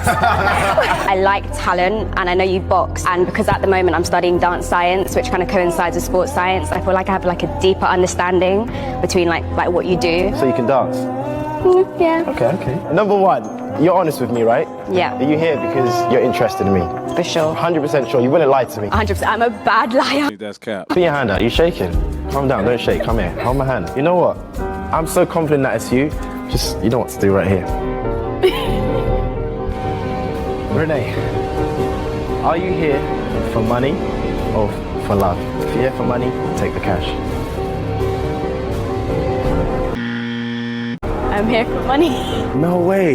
I like talent, and I know you box, and because at the moment I'm studying dance science, which kind of coincides with sports science, I feel like I have like a deeper understanding between like what you do. So you can dance? Yeah. Okay. Number one, you're honest with me, right? Yeah. Are you here because you're interested in me? For sure. 100% sure. You wouldn't lie to me. 100%. I'm a bad liar. That's cap. Put your hand out. You shaking? Calm down. Don't shake. Come here. Hold my hand. You know what? I'm so confident that it's you. Just, you know what to do right here. Renee, are you here for money or for love? If you're here for money, take the cash. I'm here for money. No way.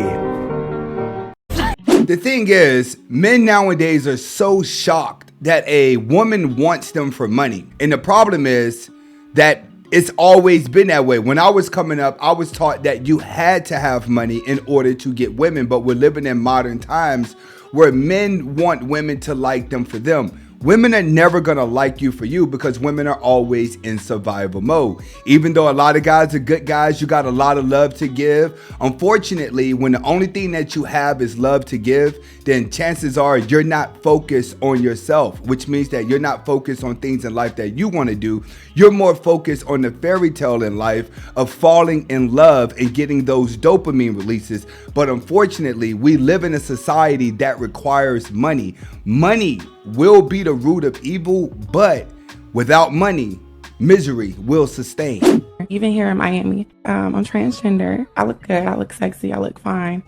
The thing is, men nowadays are so shocked that a woman wants them for money. And the problem is that it's always been that way. When I was coming up, I was taught that you had to have money in order to get women. But we're living in modern times where men want women to like them for them. Women are never gonna like you for you because women are always in survival mode. Even though a lot of guys are good guys, you got a lot of love to give. Unfortunately, when the only thing that you have is love to give, then chances are you're not focused on yourself, which means that you're not focused on things in life that you wanna do. You're more focused on the fairy tale in life of falling in love and getting those dopamine releases. But unfortunately, we live in a society that requires money. Money will be the root of evil, but without money, misery will sustain. Even here in Miami, I'm transgender. I look good, I look sexy, I look fine.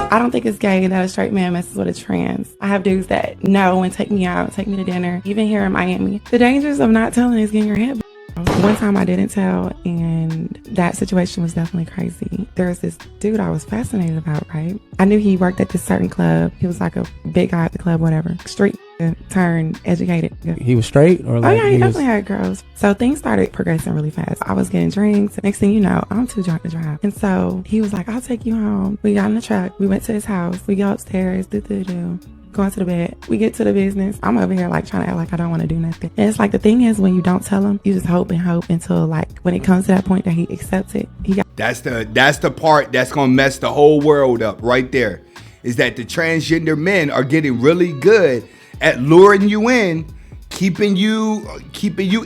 I don't think it's gay that a straight man messes with a trans. I have dudes that know and take me out, take me to dinner. Even here in Miami, the dangers of not telling is getting your head. One time I didn't tell, and that situation was definitely crazy. There was this dude I was fascinated about, right? I knew he worked at this certain club. He was like a big guy at the club, whatever. Street turned educated. He was straight? Or like, oh yeah, he definitely had girls. So things started progressing really fast. I was getting drinks. Next thing you know, I'm too drunk to drive. And so he was like, I'll take you home. We got in the truck. We went to his house. We go upstairs. Going to the bed. We get to the business. I'm over here like trying to act like I don't want to do nothing. And it's like the thing is when you don't tell him, you just hope and hope until like when it comes to that point that he accepts it. That's the part that's gonna mess the whole world up right there. Is that the transgender men are getting really good at luring you in, keeping you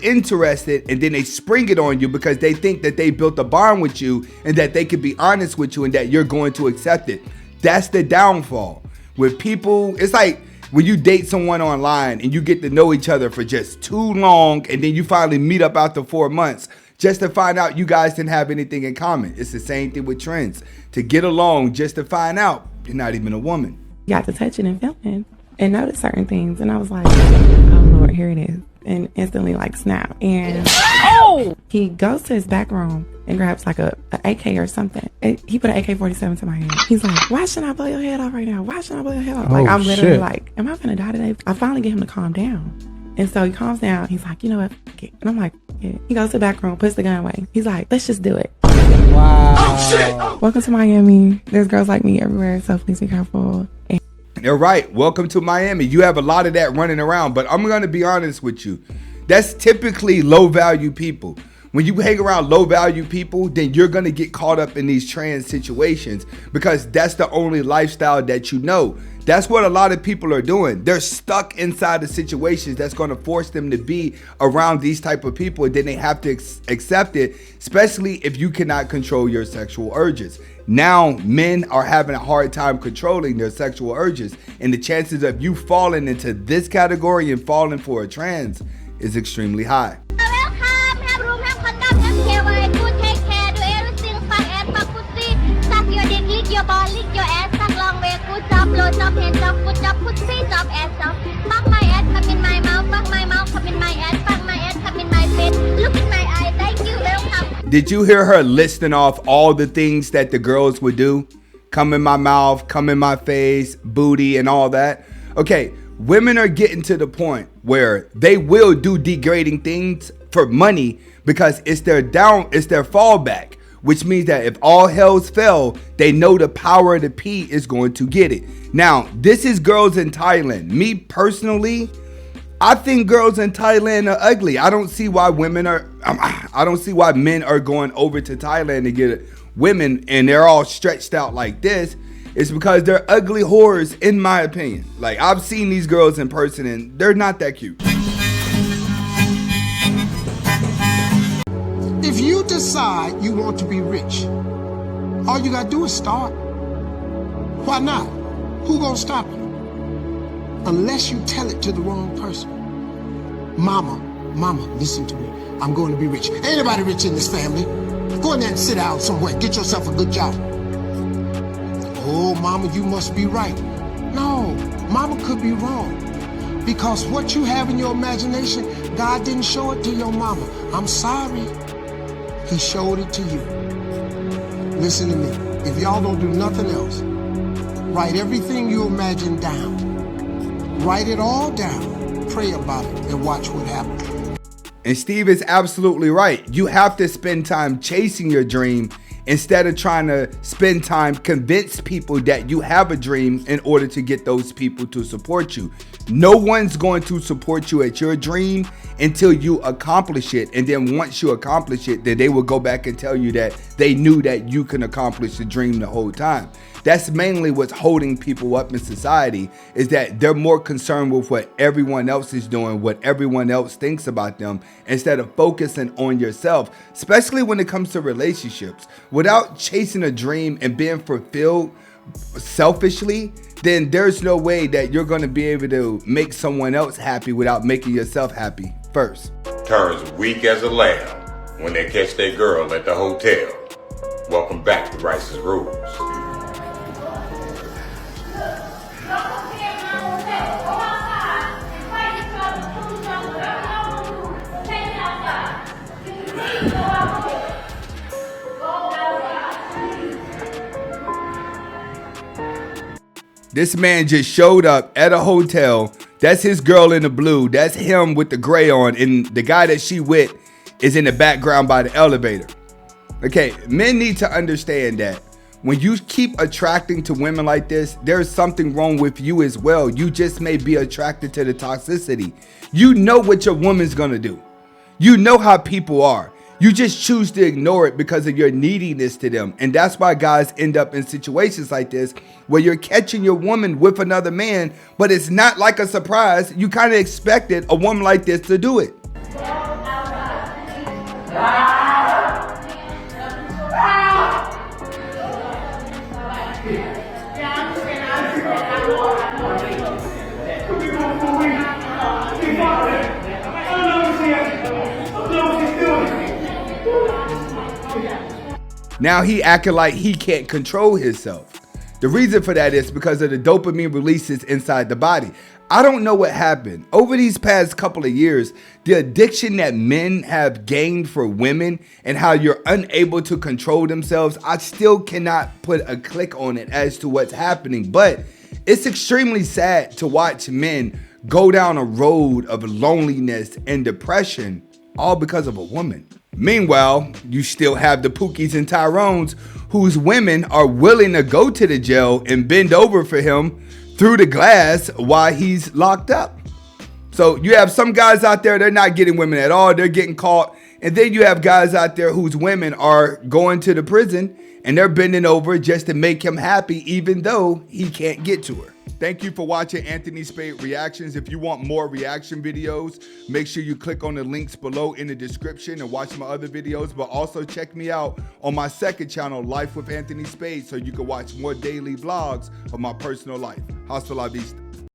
interested, and then they spring it on you because they think that they built a bond with you and that they can be honest with you and that you're going to accept it. That's the downfall. With people, it's like when you date someone online and you get to know each other for just too long and then you finally meet up after 4 months just to find out you guys didn't have anything in common. It's the same thing with trends. To get along just to find out you're not even a woman. Got to touching and feeling and notice certain things. And I was like, oh Lord, here it is. And instantly like snap. And he goes to his back room and grabs like a AK or something. He put an AK-47 to my hand. He's like, why shouldn't I blow your head off right now? Why shouldn't I blow your head off? Like, I'm literally like, am I gonna die today? I finally get him to calm down. And so he calms down. He's like, you know what? And I'm like, yeah. He goes to the back room, puts the gun away. He's like, let's just do it. Wow. Oh, shit. Welcome to Miami. There's girls like me everywhere, so please be careful. They're right. Welcome to Miami. You have a lot of that running around, but I'm going to be honest with you. That's typically low value people. When you hang around low value people, then you're going to get caught up in these trans situations because that's the only lifestyle that you know. That's what a lot of people are doing. They're stuck inside the situations that's going to force them to be around these type of people. And then they have to accept it, especially if you cannot control your sexual urges. Now, men are having a hard time controlling their sexual urges. And the chances of you falling into this category and falling for a trans is extremely high. Did you hear her listing off all the things that the girls would do? Come in my mouth, come in my face, booty, and all that. Okay, women are getting to the point where they will do degrading things for money because it's their fallback, which means that if all hells fell, they know the power of the P is going to get it. Now, this is girls in Thailand. Me personally, I think girls in Thailand are ugly. I don't see why men are going over to Thailand to get women and they're all stretched out like this, it's because they're ugly whores, in my opinion. Like, I've seen these girls in person and they're not that cute. If you decide you want to be rich, all you gotta do is start. Why not? Who gonna stop you? Unless you tell it to the wrong person. Mama, listen to me. I'm going to be rich. Ain't nobody rich in this family. Go in there and sit down somewhere. Get yourself a good job. Oh, mama, you must be right. No, mama could be wrong. Because what you have in your imagination, God didn't show it to your mama. I'm sorry. He showed it to you. Listen to me. If y'all don't do nothing else, write everything you imagine down. Write it all down. Pray about it and watch what happens. And Steve is absolutely right. You have to spend time chasing your dream instead of trying to spend time convince people that you have a dream in order to get those people to support you. No one's going to support you at your dream until you accomplish it. And then once you accomplish it, then they will go back and tell you that they knew that you can accomplish the dream the whole time. That's mainly what's holding people up in society, is that they're more concerned with what everyone else is doing, what everyone else thinks about them, instead of focusing on yourself, especially when it comes to relationships. Without chasing a dream and being fulfilled selfishly, then there's no way that you're going to be able to make someone else happy without making yourself happy first. Turns weak as a lamb when they catch their girl at the hotel. Welcome back to Rice's Rules. This man just showed up at a hotel. That's his girl in the blue. That's him with the gray on. And the guy that she with is in the background by the elevator. Okay, men need to understand that when you keep attracting to women like this, there's something wrong with you as well. You just may be attracted to the toxicity. You know what your woman's gonna do. You know how people are. You just choose to ignore it because of your neediness to them. And that's why guys end up in situations like this where you're catching your woman with another man, but it's not like a surprise. You kind of expected a woman like this to do it. Now he acting like he can't control himself. The reason for that is because of the dopamine releases inside the body. I don't know what happened. Over these past couple of years, the addiction that men have gained for women and how you're unable to control themselves, I still cannot put a click on it as to what's happening. But it's extremely sad to watch men go down a road of loneliness and depression all because of a woman. Meanwhile, you still have the Pookies and Tyrones whose women are willing to go to the jail and bend over for him through the glass while he's locked up. So you have some guys out there, they're not getting women at all. They're getting caught. And then you have guys out there whose women are going to the prison and they're bending over just to make him happy, even though he can't get to her. Thank you for watching Anthony Spade Reactions. If you want more reaction videos, make sure you click on the links below in the description and watch my other videos. But also check me out on my second channel, Life with Anthony Spade, so you can watch more daily vlogs of my personal life. Hasta la vista.